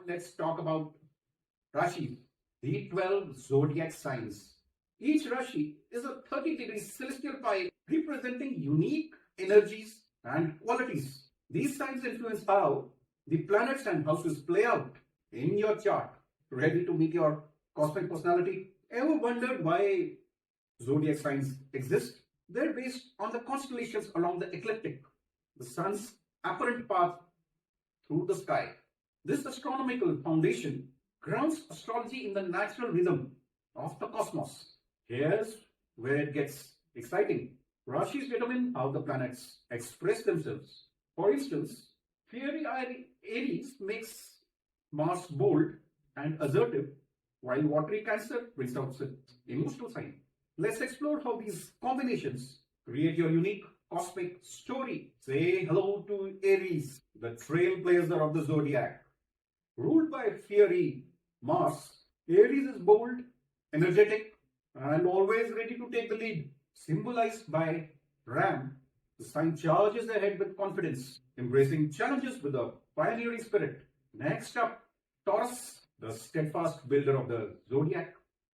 let's talk about Rashis, the 12 zodiac signs. Each Rashi is a 30-degree celestial pie representing unique energies and qualities. These signs influence how the planets and houses play out in your chart. Ready to meet your cosmic personality? Ever wondered why zodiac signs exist? They're based on the constellations along the ecliptic, the sun's apparent path through the sky. This astronomical foundation grounds astrology in the natural rhythm of the cosmos. Here's where it gets exciting. Rashis determine how the planets express themselves. For instance, fiery Aries makes Mars bold and assertive, while watery Cancer brings out its emotional side. Let's explore how these combinations create your unique cosmic story. Say hello to Aries, the trailblazer of the zodiac. Ruled by fiery Mars, Aries is bold, energetic, and always ready to take the lead. Symbolized by Ram, the sign charges ahead with confidence, embracing challenges with a pioneering spirit. Next up, Taurus, the steadfast builder of the zodiac.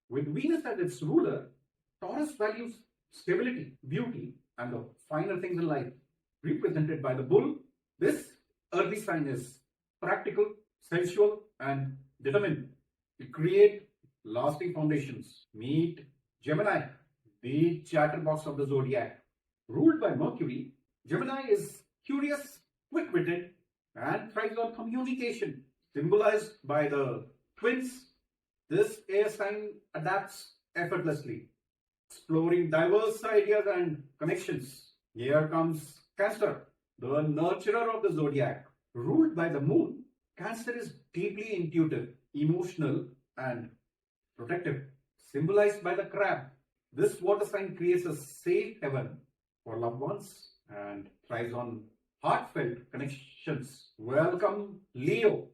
With Venus as its ruler, Taurus values stability, beauty, and the finer things in life. Represented by the bull, this earthy sign is practical, sensual, and determined to create lasting foundations. Meet Gemini, the chatterbox of the zodiac. Ruled by Mercury, Gemini is curious, quick-witted, and thrives on communication. Symbolized by the twins, this air sign adapts effortlessly, exploring diverse ideas and connections. Here comes Cancer, the nurturer of the zodiac. Ruled by the moon, Cancer is deeply intuitive, emotional, and protective. Symbolized by the crab, this water sign creates a safe haven for loved ones and thrives on heartfelt connections. Welcome Leo,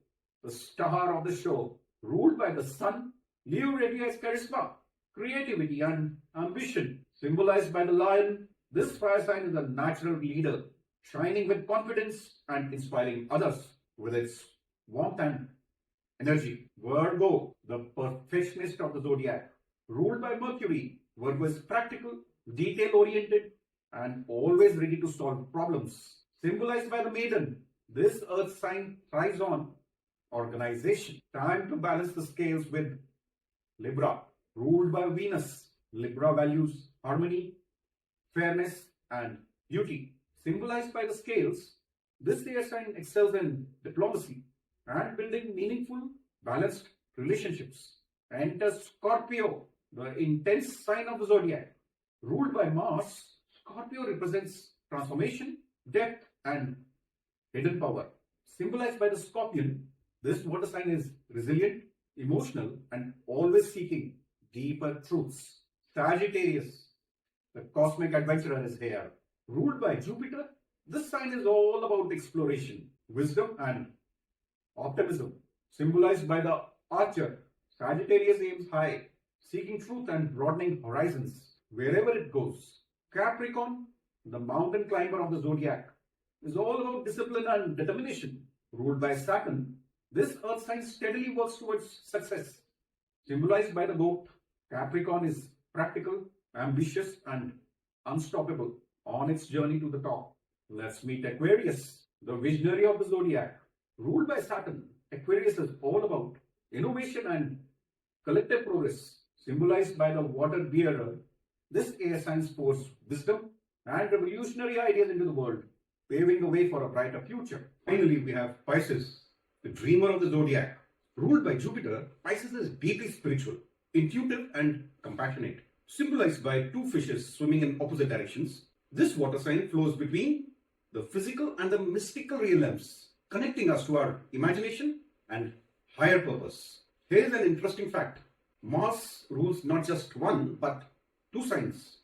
the star of the show. Ruled by the sun, Leo radiates charisma, creativity, and ambition. Symbolized by the lion, this fire sign is a natural leader, shining with confidence and inspiring others with its warmth and energy. Virgo, the perfectionist of the zodiac. Ruled by Mercury, Virgo is practical, detail-oriented, and always ready to solve problems. Symbolized by the maiden, this earth sign thrives on organization. Time to balance the scales with Libra. Ruled by Venus, Libra values harmony, fairness, and beauty. Symbolized by the scales, this air sign excels in diplomacy and building meaningful, balanced relationships. Enter Scorpio, the intense sign of the zodiac. Ruled by Mars, Scorpio represents transformation, depth, and hidden power. Symbolized by the scorpion, this water sign is resilient, emotional, and always seeking deeper truths. Sagittarius, the cosmic adventurer, is here. Ruled by Jupiter, this sign is all about exploration, wisdom, and optimism. Symbolized by the archer, Sagittarius aims high, seeking truth and broadening horizons wherever it goes. Capricorn, the mountain climber of the zodiac, is all about discipline and determination. Ruled by Saturn, this earth sign steadily works towards success. Symbolized by the goat, Capricorn is practical, ambitious, and unstoppable on its journey to the top. Let's meet Aquarius, the visionary of the zodiac. Ruled by Saturn, Aquarius is all about innovation and collective progress. Symbolized by the water bearer, this air sign pours wisdom and revolutionary ideas into the world, paving the way for a brighter future. Finally, we have Pisces, the dreamer of the zodiac. Ruled by Jupiter, Pisces is deeply spiritual, intuitive, and compassionate. Symbolized by two fishes swimming in opposite directions, this water sign flows between the physical and the mystical realms, connecting us to our imagination and higher purpose. Here's an interesting fact. Mars rules not just one, but two signs,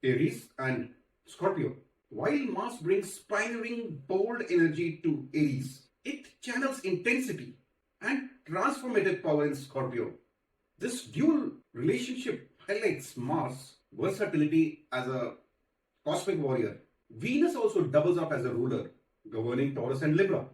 Aries and Scorpio. While Mars brings pioneering, bold energy to Aries, it channels intensity and transformative power in Scorpio. This dual relationship highlights Mars' versatility as a cosmic warrior. Venus also doubles up as a ruler, governing Taurus and Libra.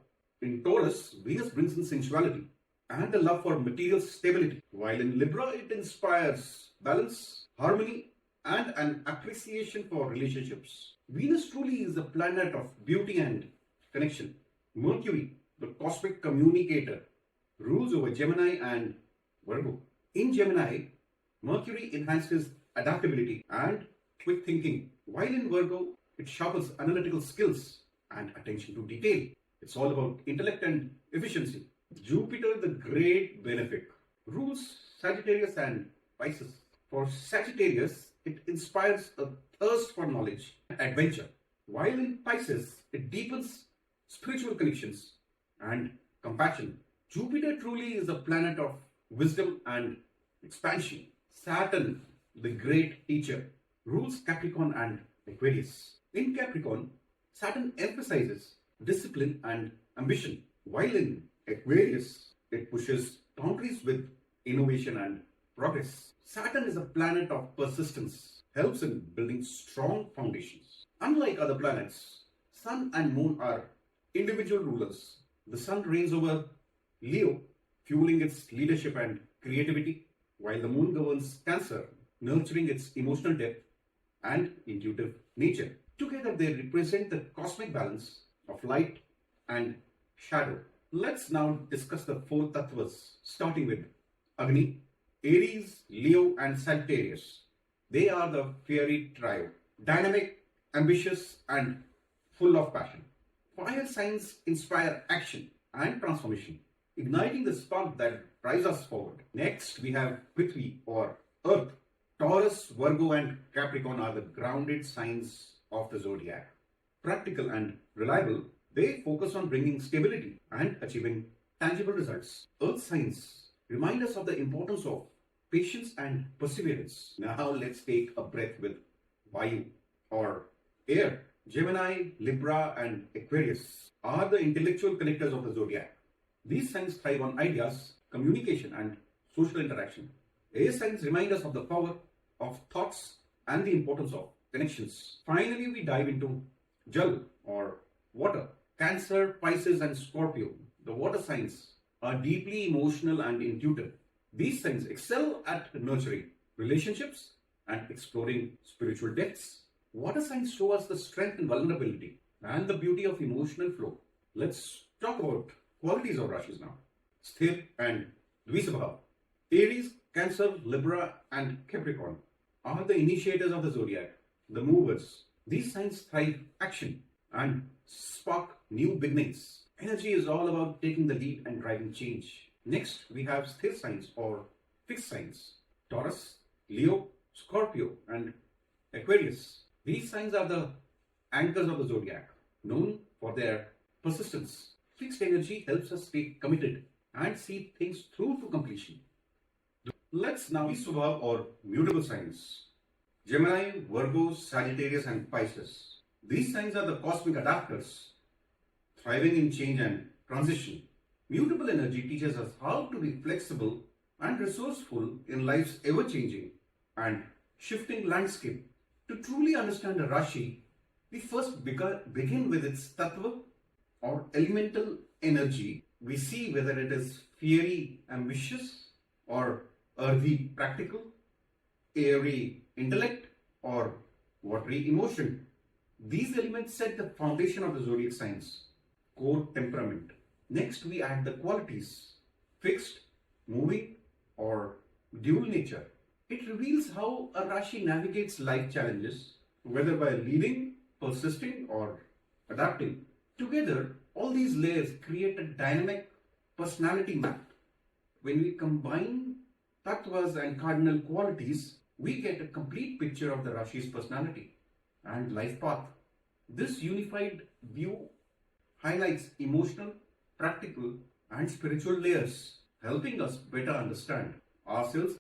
In Taurus, Venus brings in sensuality, and the love for material stability. While in Libra, it inspires balance, harmony, and an appreciation for relationships. Venus truly is a planet of beauty and connection. Mercury, the cosmic communicator, rules over Gemini and Virgo. In Gemini, Mercury enhances adaptability and quick thinking, while in Virgo, it sharpens analytical skills and attention to detail. It's all about intellect and efficiency. Jupiter, the great benefic, rules Sagittarius and Pisces. For Sagittarius, it inspires a thirst for knowledge and adventure, while in Pisces, it deepens spiritual connections and compassion. Jupiter truly is a planet of wisdom and expansion. Saturn, the great teacher, rules Capricorn and Aquarius. In Capricorn, Saturn emphasizes discipline and ambition, while in Aquarius, it pushes boundaries with innovation and progress. Saturn is a planet of persistence, helps in building strong foundations. Unlike other planets, Sun and Moon are individual rulers. The Sun reigns over Leo, fueling its leadership and creativity, while the Moon governs Cancer, nurturing its emotional depth and intuitive nature. Together, they represent the cosmic balance of light and shadow. Let's now discuss the four tattvas, starting with Agni, Aries, Leo, and Sagittarius. They are the fiery trio, dynamic, ambitious, and full of passion. Fire signs inspire action and transformation, igniting the spark that drives us forward. Next, we have Prithvi or Earth. Taurus, Virgo, and Capricorn are the grounded signs of the zodiac. Practical and reliable, they focus on bringing stability and achieving tangible results. Earth signs remind us of the importance of patience and perseverance. Now let's take a breath with Vayu or air. Gemini, Libra, and Aquarius are the intellectual connectors of the zodiac. These signs thrive on ideas, communication, and social interaction. Air signs remind us of the power of thoughts and the importance of connections. Finally, we dive into Jal or water. Cancer, Pisces, and Scorpio, the water signs, are deeply emotional and intuitive. These signs excel at nurturing relationships and exploring spiritual depths. Water signs show us the strength and vulnerability and the beauty of emotional flow. Let's talk about qualities of Rashis now. Sthir and Dvisabha. Aries, Cancer, Libra, and Capricorn are the initiators of the zodiac, the movers. These signs thrive action and spark new beginnings. Energy is all about taking the lead and driving change. Next, we have Sthir signs or fixed signs. Taurus, Leo, Scorpio, and Aquarius. These signs are the anchors of the zodiac, known for their persistence. Fixed energy helps us stay committed and see things through to completion. Let's now see Subha or mutable signs. Gemini, Virgo, Sagittarius, and Pisces. These signs are the cosmic adapters, thriving in change and transition. Mutable energy teaches us how to be flexible and resourceful in life's ever-changing and shifting landscape. To truly understand a Rashi, we first begin with its tattva or elemental energy. We see whether it is fiery, ambitious, or earthy, practical, airy, intellect, or watery, emotion. These elements set the foundation of the zodiac signs. Core temperament. Next, we add the qualities: fixed, moving, or dual nature. It reveals how a Rashi navigates life challenges, whether by leading, persisting, or adapting. Together, all these layers create a dynamic personality map. When we combine tattvas and cardinal qualities, we get a complete picture of the Rashi's personality and life path. This unified view highlights emotional, practical, and spiritual layers, helping us better understand ourselves